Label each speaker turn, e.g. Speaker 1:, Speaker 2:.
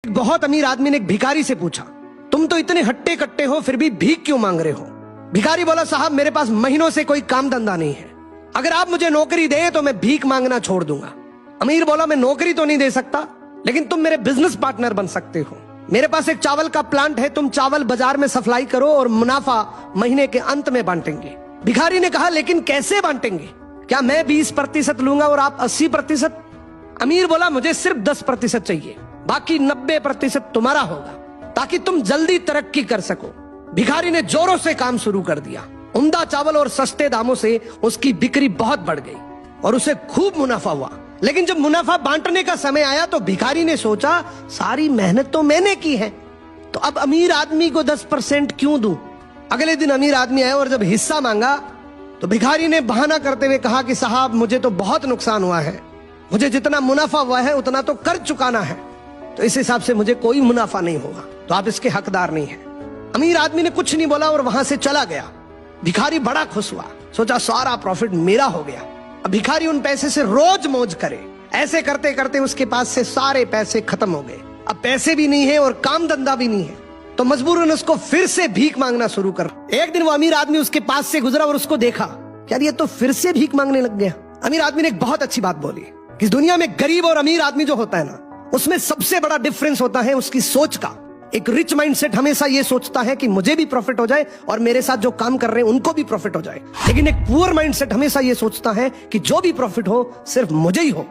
Speaker 1: बहुत अमीर आदमी ने एक भिखारी से पूछा, तुम तो इतने हट्टे कट्टे हो फिर भी भीख क्यों मांग रहे हो? भिखारी बोला, साहब मेरे पास महीनों से कोई काम धंधा नहीं है, अगर आप मुझे नौकरी दे तो मैं भीख मांगना छोड़ दूंगा। अमीर बोला, मैं नौकरी तो नहीं दे सकता, लेकिन तुम मेरे बिजनेस पार्टनर बन सकते हो। मेरे पास एक चावल का प्लांट है, तुम चावल बाजार में सप्लाई करो और मुनाफा महीने के अंत में बांटेंगे। भिखारी ने कहा, लेकिन कैसे बांटेंगे? क्या मैं 20% लूंगा और आप 80%? अमीर बोला, मुझे सिर्फ 10% चाहिए, बाकी 90% तुम्हारा होगा, ताकि तुम जल्दी तरक्की कर सको। भिखारी ने जोरों से काम शुरू कर दिया। उम्दा चावल और सस्ते दामों से उसकी बिक्री बहुत बढ़ गई और उसे खूब मुनाफा हुआ। लेकिन जब मुनाफा बांटने का समय आया तो भिखारी ने सोचा, सारी मेहनत तो मैंने की है, तो अब अमीर आदमी को 10% क्यों दूं? अगले दिन अमीर आदमी आया और जब हिस्सा मांगा तो भिखारी ने बहाना करते हुए कहा कि साहब मुझे तो बहुत नुकसान हुआ है, मुझे जितना मुनाफा हुआ है उतना तो कर चुकाना है, तो इस हिसाब से मुझे कोई मुनाफा नहीं होगा, तो आप इसके हकदार नहीं हैं। अमीर आदमी ने कुछ नहीं बोला और वहां से चला गया। भिखारी बड़ा खुश हुआ, सोचा सारा प्रॉफिट मेरा हो गया, अब भिखारी उन पैसे से रोज मौज करे। ऐसे करते करते उसके पास से सारे पैसे खत्म हो गए। अब पैसे भी नहीं है और काम धंधा भी नहीं है, तो मजबूरन उसको फिर से भीख मांगना शुरू कर। एक दिन वो अमीर आदमी उसके पास से गुजरा और उसको देखा, यार ये तो फिर से भीख मांगने लग गया। अमीर आदमी ने एक बहुत अच्छी बात बोली कि इस दुनिया में गरीब और अमीर आदमी जो होता है ना, उसमें सबसे बड़ा डिफरेंस होता है उसकी सोच का। एक रिच माइंडसेट हमेशा ये सोचता है कि मुझे भी प्रॉफिट हो जाए और मेरे साथ जो काम कर रहे हैं उनको भी प्रॉफिट हो जाए, लेकिन एक पुअर माइंडसेट हमेशा ये सोचता है कि जो भी प्रॉफिट हो सिर्फ मुझे ही हो।